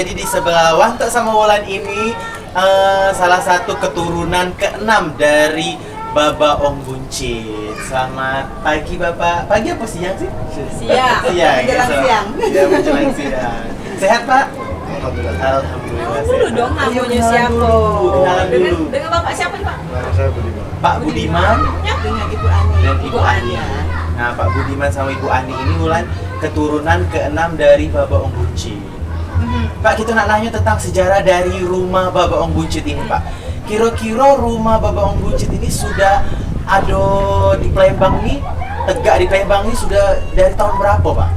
jadi di sebelah Wanto sama Wulan ini salah satu keturunan ke-6 dari Baba Ong Buncit. Selamat pagi Bapak. Pagi apa siang sih? Siang. Menjelang siang. Ya, menjelang siang. Sehat Pak? Alhamdulillah. Alhamdulillah. Dulu sehat. dong namanya Kenalan siapa? dulu, kenalan dulu. Dengan Bapak siapa nih Pak? Nama saya Budiman. Pak Budiman Dengan Ibu Ani. dan Ibu Ani. Nah, Pak Budiman sama Ibu Ani ini Wulan keturunan ke-6 dari Baba Ong Buncit. Pak, kita nak nanya tentang sejarah dari rumah Baba Ong Buncit ini, Pak. Kira-kira rumah Baba Ong Buncit ini sudah ada di Palembang ini, tegak di Palembang ini sudah dari tahun berapa, Pak?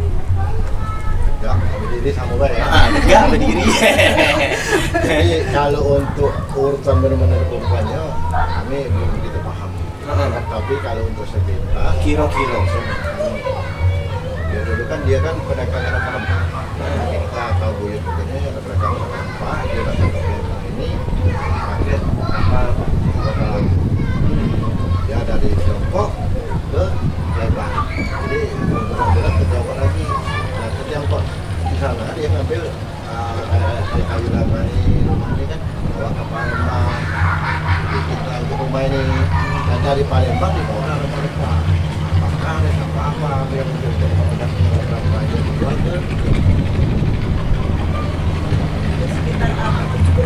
Ya, berdiri samurai ya. Tegak berdiri. Jadi kalau untuk urutan benar-benar pokoknya kami belum begitu paham. Tapi kalau untuk sekitar Kira-kira. Ya dulu kan dia kan pedagang rempah-rempah. Kita tahu buyut begini ada pedagang rempah, dia datang ke Palembang ini pakai kapal lokal. Dia dari Tiongkok ke Palembang. Jadi kemudian ke Tiongkok lagi. Nah ke Tiongkok di sana dia ngambil kayu lama ini kan bawa ke Palembang. Jadi kita ke rumah ini dan dari Palembang dibawa rempah-rempah. Apakah ada apa-apa yang untuk rempah-rempah itu dijual ke Sekitar abad 17.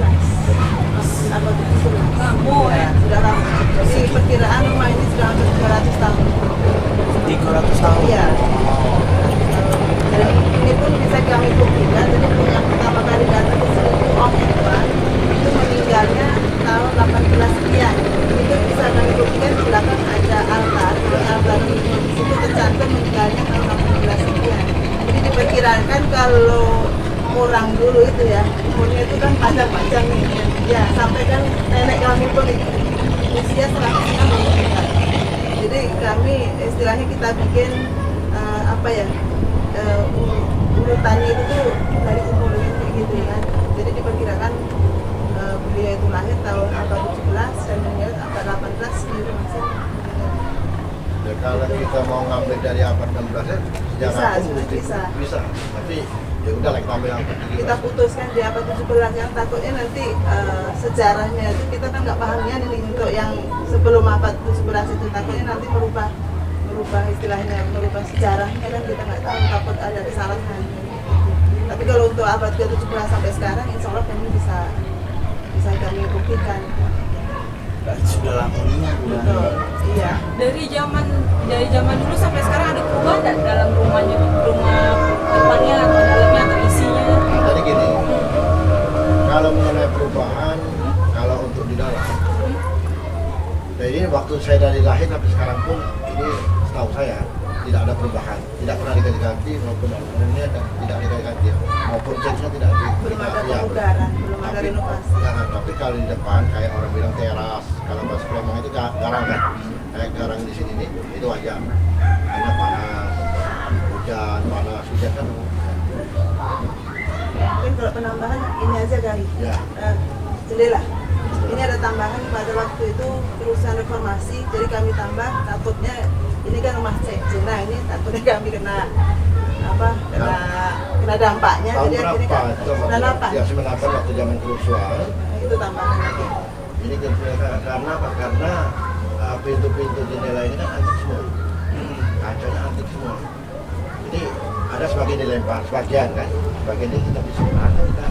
Abad 17. Lama ya, sudah lama. Jadi perkiraan rumah ini sudah hampir 300 tahun. 300 tahun. Iya. Dan ini pun bisa kami buktikan. Jadi yang pertama kali datang ke sini itu Om Irwan itu meninggalnya tahun 18 sekian. Itu bisa kami buktikan di belakang ada altar. Altar di situ tercantum meninggalnya tahun 18 sekian. Jadi diperkirakan kalau orang dulu itu ya umurnya itu kan panjang-panjang nih ya sampai kan nenek kami pun usia 100 tahun. Jadi kami istilahnya kita bikin apa ya urutannya itu tuh dari umurnya kayak gitu kan. Jadi diperkirakan beliau itu lahir tahun abad 17 dan meninggal abad 18 di rumah sini. ya, kalau kita mau ngambil dari abad 16 ya sejarah pun mesti bisa. Tapi ya udah lah kita ambil yang Kita putuskan di abad 17 yang takutnya nanti sejarahnya itu kita kan nggak pahamnya nih untuk yang sebelum abad 17 itu takutnya nanti merubah istilahnya merubah sejarahnya kan kita nggak tahu takut ada kesalahan. Tapi kalau untuk abad ke-17 sampai sekarang insya Allah kami bisa kami buktikan. Sudah lamanya Wulan. Betul, iya. Dari zaman dulu sampai sekarang ada perubahan nggak dalam rumahnya, rumah depannya atau dalamnya atau isinya? Jadi gini, kalau mengenai perubahan, kalau untuk di dalam, jadi ini waktu saya dari lahir sampai sekarang pun ini setahu saya tidak ada perubahan, tidak pernah diganti-ganti maupun bangunannya tidak diganti-ganti maupun catnya tidak Belum ada ya, pemugaran, belum ada renovasi. tapi kalau di depan kayak orang bilang teras, kalau bahasa Palembang itu garang kan, kayak garang di sini nih itu wajar, hanya panas, hujan kan. Mungkin kalau penambahan ini aja kali. Ya. Jendela. Ini ada tambahan pada waktu itu perusahaan reformasi, jadi kami tambah takutnya ini kan rumah sejen. Nah ini takutnya kami kena dampaknya. Tahun Jadi akhirnya berapa? kan Itu 98. Ya 98 waktu zaman kerusuhan. Itu tambahan lagi. Ini karena apa? Karena pintu-pintu jendela ini kan antik semua, kacanya antik semua. Jadi ada sebagian dilempar, sebagian kan, sebagian ini kita bisa pertahankan, kita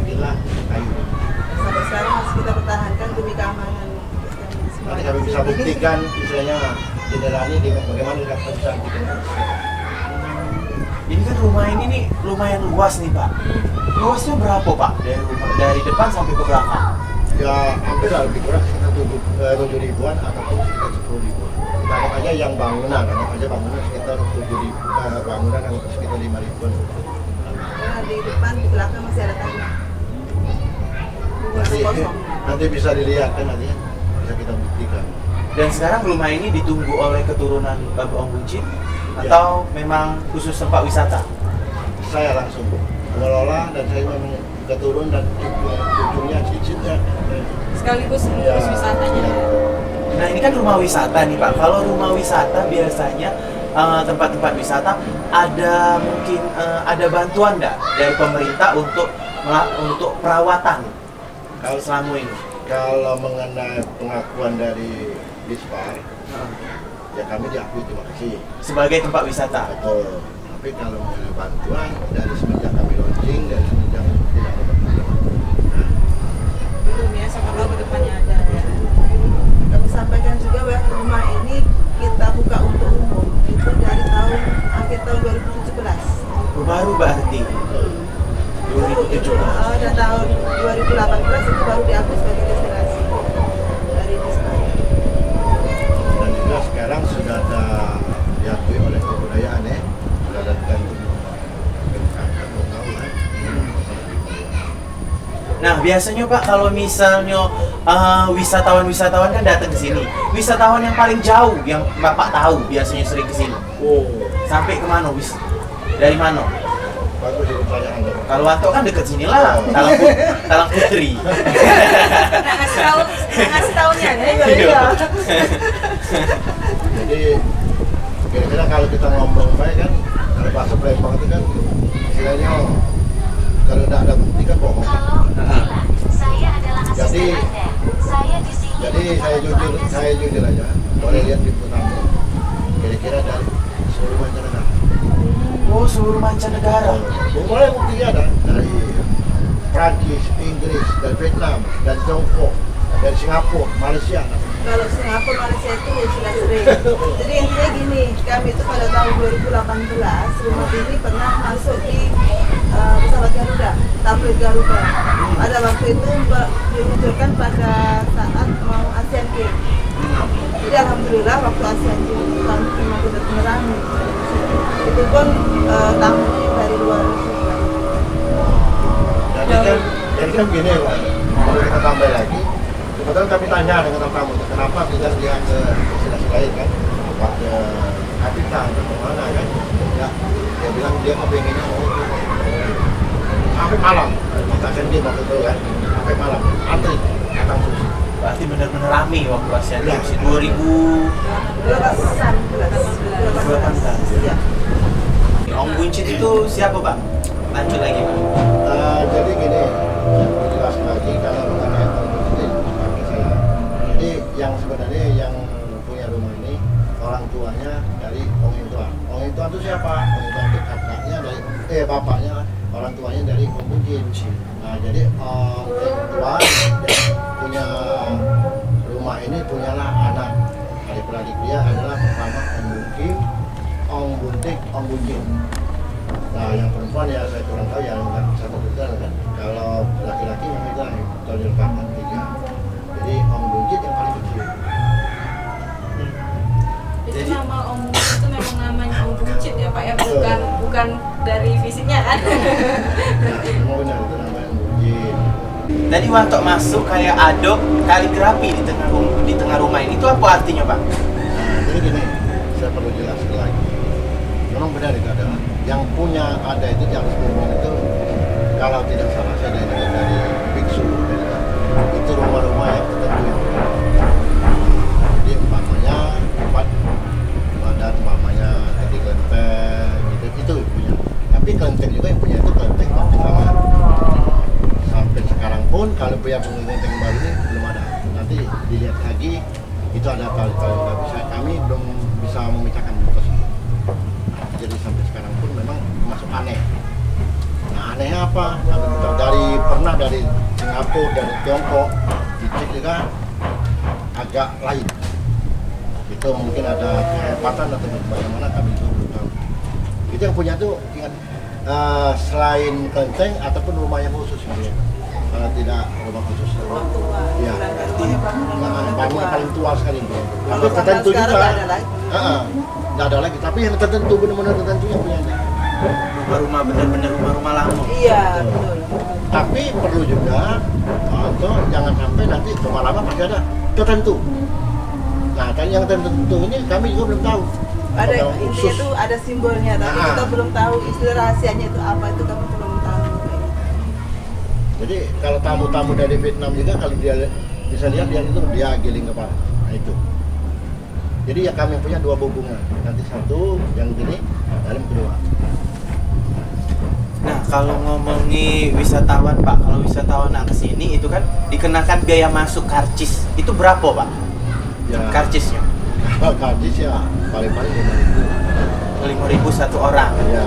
bikinlah kayu. Sampai sekarang masih kita pertahankan demi keamanan. Nanti kami bisa buktikan istilahnya jendela ini bagaimana kita bisa bikin. Ini kan rumah ini nih lumayan luas nih Pak. Luasnya berapa Pak? Dari depan sampai ke belakang? Ya hampir lah lebih kurang sekitar 7 ribuan ataupun sekitar 10 ribuan. Kita anggap aja yang bangunan sekitar 7 ribu, bangunan anggap sekitar 5 ribuan. Karena di depan, di belakang masih ada tanah. Nanti, Kosong. nanti bisa dilihat kan nanti bisa kita buktikan. Dan sekarang rumah ini ditunggu oleh keturunan Baba Ong Buncit atau memang khusus tempat wisata? Saya langsung mengelola dan saya memang keturun dan cucunya cicitnya. Sekaligus Ya. wisatanya. Nah ini kan rumah wisata nih Pak. Kalau rumah wisata biasanya tempat-tempat wisata ada mungkin ada bantuan nggak dari pemerintah untuk untuk perawatan Kalau selama ini? Kalau mengenai pengakuan dari Dispar, ya kami diakui, terima kasih. Sebagai tempat wisata. Betul. Tapi kalau mengenai bantuan dari semenjak kami launching, dari semenjak tidak ada bantuan. Belum ya, siapa tahu kedepannya ada ya. Kami sampaikan juga bahwa rumah ini kita buka untuk umum itu dari akhir tahun 2017. Baru berarti 2017. Dan tahun 2018 itu baru diakui sebagai destinasi dari Dispar. Dan juga sekarang sudah ada diakui oleh kebudayaan ya, sudah ada gantung Nah, biasanya Pak kalau misalnya wisatawan-wisatawan kan datang ke sini. Wisatawan yang paling jauh yang Bapak tahu biasanya sering ke sini. Oh, Sampai ke mana Dari mana? bagus itu pertanyaan Anda. Kalau Wanto kan dekat sini lah, Talang Putri. Ngasih tahunya ya. Iya. Jadi kira-kira kalau kita ngomong baik kan, kalau bahasa Palembang itu kan istilahnya kalau tidak ada bukti kan bohong. Jadi saya jujur aja, boleh lihat di Putamo. Kira-kira dari seluruh mancanegara. Oh, seluruh mancanegara. Boleh buktinya ada dari Prancis, Inggris, dari Vietnam, dari Tiongkok, dari Singapura, Malaysia. Kalau Singapura, Malaysia itu sudah sering. Jadi intinya gini, kami itu pada tahun 2018 rumah ini pernah masuk di pesawat Garuda, tabloid Garuda. Pada waktu itu diluncurkan pada saat mau Asian Games. Jadi alhamdulillah waktu Asian Games itu kami memang benar-benar ramai. Itu pun tamunya dari luar juga. Jadi kan gini Pak, kalau kita tambah lagi, kebetulan kami tanya dengan tamu, kenapa tidak dia ke destinasi lain kan, Pak ke Kapita atau kemana kan, ya dia bilang dia kepengennya sampai malam, kita sendiri waktu itu kan, sampai malam, antri, datang sushi. Berarti benar-benar rame waktu Asian Ya. Games 2018. 18. Ya. Om Buncit itu siapa Pak? Lanjut lagi Pak. Jadi gini, saya perlu jelaskan lagi kalau mengenai pakai saya. Jadi yang sebenarnya yang punya rumah ini orang tuanya dari Ong Intua. Ong Intua itu siapa? Ong Intua itu kakaknya dari bapaknya orang tuanya dari Ong Buncit. Nah jadi Ong Intua punya rumah ini punyalah anak. Adik-beradik dia adalah pertama Ong Buncit, Ong Buntik, Ong Buncit. Nah yang perempuan ya saya kurang tahu yang satu tunggal kan. Kalau laki-laki memang itu yang tonjol kakak 3. Jadi Om Buncit yang paling kecil. Itu nama Om Buncit itu memang namanya Om Buncit ya Pak ya, bukan dari fisiknya kan? Nah memang benar itu namanya Om Buncit. Tadi Wanto masuk kayak aduk kaligrafi di tengah rumah ini. Itu apa artinya Pak? Nah jadi gini, saya perlu jelaskan lagi. Memang benar itu adalah yang punya ada itu yang sebelumnya itu kalau tidak salah saya dari biksu itu rumah-rumah yang tertentu jadi umpamanya tempat ibadat umpamanya jadi kelenteng itu punya tapi kelenteng juga yang punya itu kelenteng Bang Selamat sampai sekarang pun kalau punya kelenteng baru ini belum ada nanti dilihat lagi itu ada kalau nggak bisa kami belum bisa memecahkan tersebut. Jadi sampai sekarang pun memang masuk aneh. Nah anehnya apa? Pernah dari Singapura, dari Tiongkok, dicek juga agak lain. Itu mungkin ada kehebatan atau bagaimana kami juga belum tahu. Itu yang punya tuh ingat selain kelenteng ataupun rumah yang khusus sebenarnya. Tidak rumah khusus. Rumah tua. Iya. Bangunan paling tua sekali. Tapi Kalau tertentu sekarang juga. nggak ada lagi. Nggak ada lagi. Tapi yang tertentu benar-benar tertentu yang punya. Rumah-rumah benar-benar rumah-rumah lama. Iya, betul. Tapi perlu juga atau jangan sampai nanti rumah lama masih ada tertentu. Nah, kan yang tertentu ini kami juga belum tahu. Ada Yang intinya itu ada simbolnya, tapi Nah. kita belum tahu istilah rahasianya itu apa, itu kami belum tahu. Jadi kalau tamu-tamu dari Vietnam juga kalau dia bisa lihat dia itu dia giling kepala. Nah itu. Jadi ya kami punya dua hubungan. Nanti satu yang gini, dalam kedua. Nah, Kalau ngomongi wisatawan Pak, kalau wisatawan yang kesini itu kan dikenakan biaya masuk karcis. Itu berapa Pak? Ya, Karcisnya? karcis ya paling-paling 5.000 satu orang. ya.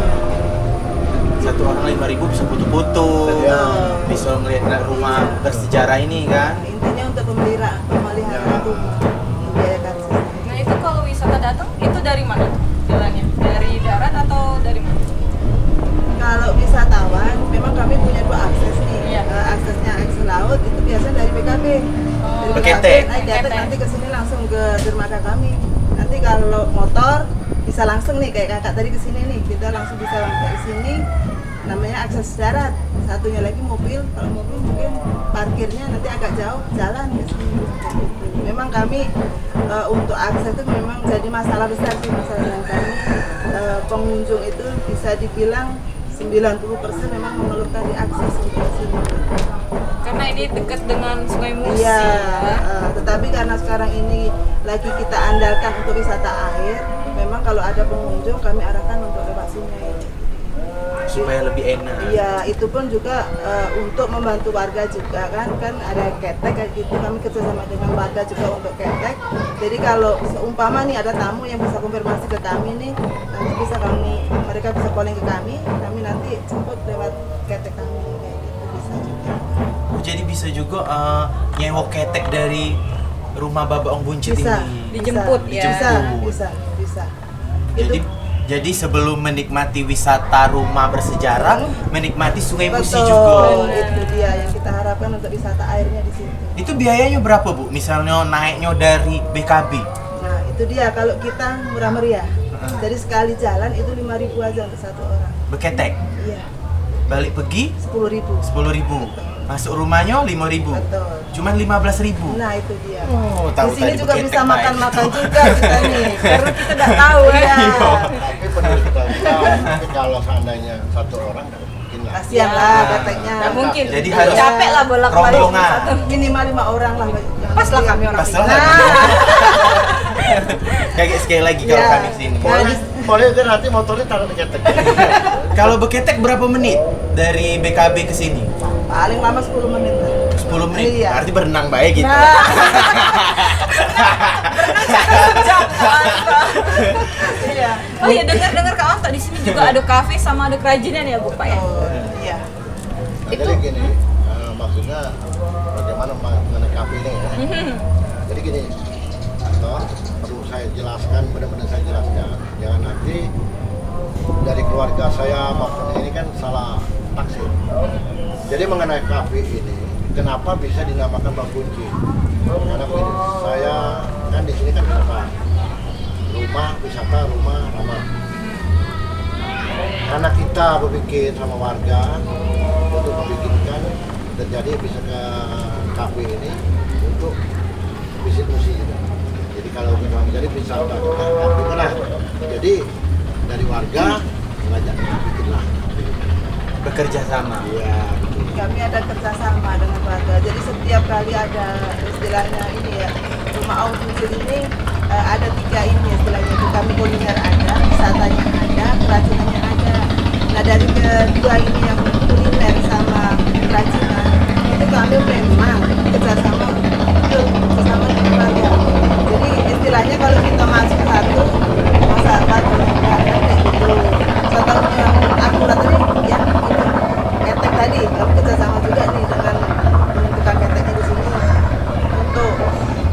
Satu orang 5.000 bisa foto-foto, Ya. bisa ngeliat rumah bersejarah ini kan. Intinya untuk pemeliharaan rumah, biaya karcis. Nah itu kalau wisata datang itu dari mana jalannya? Dari darat atau dari mana? Kalau wisatawan, memang kami punya 2 akses nih. Iya. Aksesnya akses laut itu biasanya dari BKB. Dari Beketek. naik Beketek, nanti ke sini langsung ke dermaga kami. Nanti kalau motor bisa langsung nih kayak kakak tadi ke sini nih, kita langsung bisa dari sini. Namanya akses darat. Satunya lagi mobil. Kalau mobil mungkin parkirnya nanti agak jauh jalan ke sini. Memang kami untuk akses itu memang jadi masalah besar sih, masalah yang kami pengunjung itu bisa dibilang 90% memang mengeluhkan di akses untuk sini. Karena ini dekat dengan Sungai Musi. Iya, Ya. tetapi karena sekarang ini lagi kita andalkan untuk wisata air, memang kalau ada pengunjung kami arahkan untuk lewat sungai. Supaya lebih enak. Iya, itu pun juga untuk membantu warga juga kan ada ketek kayak gitu, kami kerjasama dengan warga juga untuk ketek. Jadi kalau seumpama nih ada tamu yang bisa konfirmasi ke kami nih, nanti bisa mereka bisa calling ke kami nanti jemput lewat ketek kami kayak gitu bisa juga. Jadi bisa juga nyewa ketek dari rumah Bapak Ong Buncit Bisa, ini. Dijemput ya. Bisa. Jadi sebelum menikmati wisata rumah bersejarah, menikmati Sungai Musi Betul, juga. itu dia yang kita harapkan untuk wisata airnya di sini. Itu biayanya berapa Bu? Misalnya naiknya dari BKB. Nah itu dia kalau kita murah meriah. Jadi sekali jalan itu 5.000 aja untuk satu orang. Beketek. Iya, Balik pergi 10.000. 10.000. Masuk rumahnya 5.000. Betul. Cuman 15.000. Nah itu dia. Oh, Di tahu sini tadi juga beketek, bisa Pak. makan-makan juga kita nih. Karena kita tidak tahu ya. Iya. Tapi perlu kita tahu, tapi kalau seandainya satu orang nggak mungkin lah. Kasihan Ya. lah katanya. Nggak mungkin. Jadi harus capek lah bolak-balik. rombongan. Satu. Minimal 5 orang lah. Pas lah kami orang Pas sini. lah. Nah, Kayak sekali lagi kalau Iya. kami kesini. Boleh kan nanti motornya taruh di ketek. Kalau beketek berapa menit dari BKB ke sini? paling lama 10 menit. 10 menit. Iya. Berarti berenang baik gitu. Nah, iya. Oh iya, dengar kawan tak di sini juga ada kafe sama ada kerajinan ya Bu Pak ya. Oh, iya. Nah, jadi gini, maksudnya bagaimana mengenai kafe ini ya. Jadi gini, toh perlu saya jelaskan, benar-benar saya jelaskan. Jangan nanti dari keluarga saya maupun ini kan salah taksir. Jadi mengenai kafe ini, kenapa bisa dinamakan Bang Kunci? Karena begini, saya kan di sini kan wisata rumah ramah. Karena kita berpikir sama warga untuk membikinkan terjadi bisa ke kafe ini untuk visit musi gitu. Jadi kalau memang jadi wisata ke kafe lah. Jadi dari warga mengajak bikinlah. Bekerja sama. Iya. Kami ada kerjasama dengan warga. Jadi setiap kali ada istilahnya ini ya, rumah Ong Buncit ini ada 3 ini istilahnya. Itu kami kuliner ada, wisatanya ada, kerajinannya ada. Nah dari kedua ini yang kuliner sama kerajinan itu kami memang kerjasama bersama dengan warga. Jadi istilahnya kalau kita masuk satu masa batu kayak gitu. Contohnya yang akurat tadi ya itu ketek tadi kami kerjasama juga nih dengan tukang keteknya di sini untuk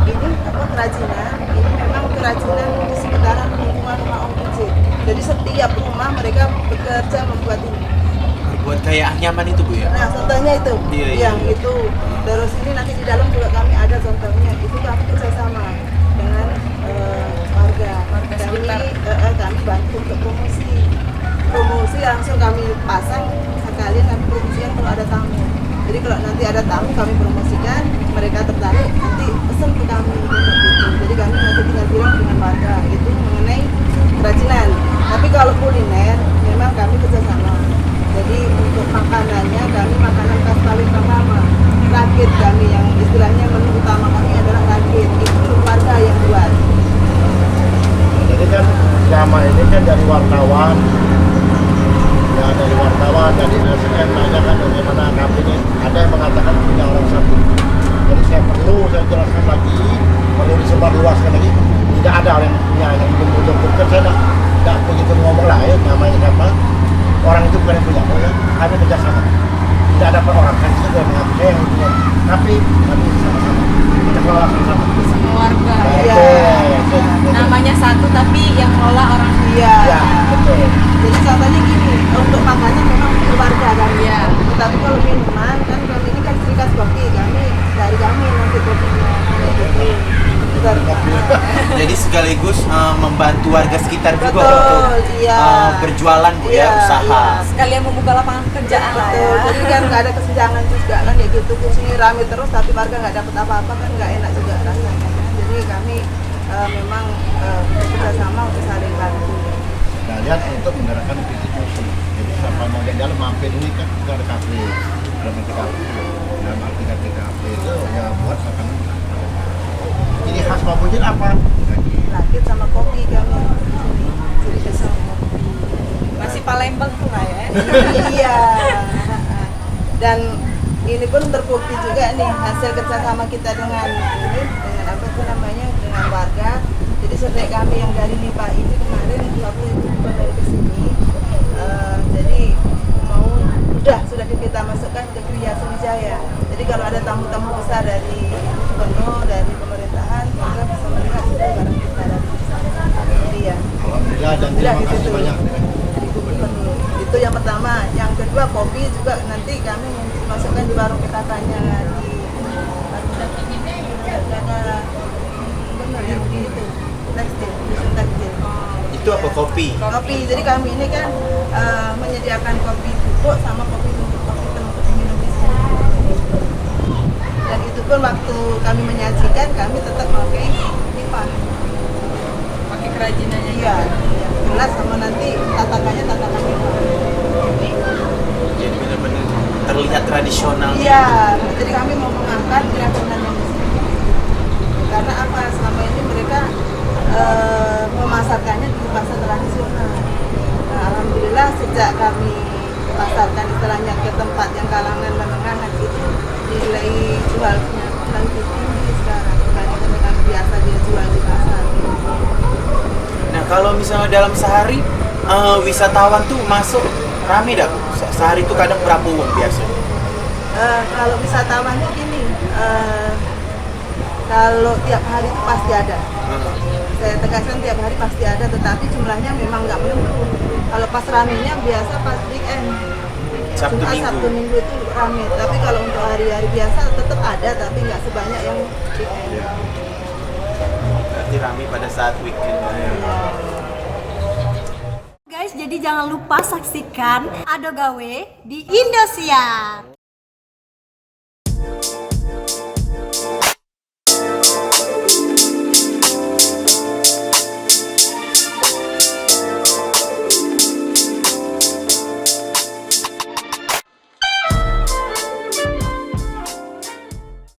ini apa kerajinan ini memang kerajinan di sekitaran lingkungan rumah Ong Buncit. Jadi setiap rumah mereka bekerja membuat ini. Buat kayak nyaman itu Bu ya. Nah contohnya itu Iya, yang iya. itu terus ini nanti di dalam juga kami ada contohnya itu kami kerjasama dengan warga sekitar. kami bantu untuk promosi langsung kami pasang sekalian kami promosikan kalau ada tamu. Jadi kalau nanti ada tamu kami promosikan, mereka tertarik nanti pesen ke kami untuk itu. Jadi kami nanti tinggal bilang dengan warga itu mengenai kerajinan. Tapi kalau kuliner memang kami kerjasama. Jadi untuk makanannya kami makanan khas Bali pertama. Rakit kami yang istilahnya menu utama kami adalah rakit. Itu warga yang buat. Jadi kan selama ini kan dari wartawan ya dari wartawan, dari LSM nanyakan bagaimana kami ini ada yang mengatakan punya orang satu. Jadi saya jelaskan lagi, perlu disebarluaskan lagi. Tidak ada yang punya yang jemput-jemputkan, saya tidak begitu ngomong lah ya namanya siapa. Orang itu bukan yang punya, ya. Kami kerjasama. Tidak ada orang kan itu yang mengaku saya yang punya, tapi kami sama-sama kita kelola sama-sama. Sama warga. Iya. Betul. Namanya satu tapi yang ngelola orang. Iya. Ya, betul. Jadi contohnya gini, untuk makanan memang keluarga kan. Iya. Tapi kalau minuman kan kami ini kan Sri Kas Kopi, dari kami nanti kopinya. Gitu. Jadi sekaligus membantu warga sekitar juga Betul, untuk iya. berjualan Bu Iya, ya, usaha. iya. Sekalian membuka lapangan pekerjaan lah Betul, ya. jadi kan nggak ada kesenjangan juga kan ya gitu. Di sini rame terus tapi warga nggak dapat apa-apa kan nggak enak juga rasanya kan. Jadi kami memang bekerja sama untuk saling bantu. Nah, lihat untuk menggerakkan distribusi. Jadi siapa mau di dalam mampir ini kan kita ada kafe, ada kafe. Dan arti kafe itu ya buat makanan. Ini khas Pak Bujit apa? Rakit sama kopi kami di sini. Jadi kesal kopi. Masih Palembang tuh lah ya. Iya. Dan ini pun terbukti juga nih hasil kerjasama kita dengan apa tuh namanya dengan warga. Jadi saudara kami yang dari NIPA ini kemarin waktu itu kembali ke sini. Jadi sudah kita masukkan ke Kriya Sriwijaya. Jadi kalau ada tamu-tamu besar dari gubernur, dari pemerintahan, mereka bisa melihat barang kita dari sana. Iya. Alhamdulillah dan terima kasih banyak. Dari gubernur. Itu yang pertama. Yang kedua kopi juga nanti kami masukkan di warung PKK-nya di benar yang di itu tekstil, dusun tekstil. Itu apa kopi? Kopi. Jadi kami ini kan menyediakan kopi bubuk sama kopi untuk diminum di sini. Dan itu pun waktu kami menyajikan kami tetap pakai pipa. Pakai kerajinannya. Iya, gelas sama nanti tatakannya tatakan pipa. Jadi benar-benar terlihat tradisional. Iya, jadi kami mau mengangkat kerajinan yang di sini. Karena apa? Selama ini mereka memasarkannya di pasar tradisional. Nah, alhamdulillah sejak kami pasarkan istilahnya ke tempat yang kalangan menengah itu nilai jualnya lebih tinggi sekarang dibandingkan dengan biasa dia jual di pasar. Nah kalau misalnya dalam sehari wisatawan tuh masuk rame dah Bu? Sehari tuh kadang berapa uang biasanya? Kalau wisatawannya gini, kalau tiap hari itu pasti ada. Saya tegaskan tiap hari pasti ada, tetapi jumlahnya memang nggak menentu. Kalau pas ramenya biasa pas weekend, Sabtu Jumat, Minggu. Sabtu Minggu itu rame. Tapi kalau untuk hari-hari biasa tetap ada, tapi nggak sebanyak yang weekend. Berarti rame pada saat weekend. Guys, jadi jangan lupa saksikan Ado Gawe di Indosiar.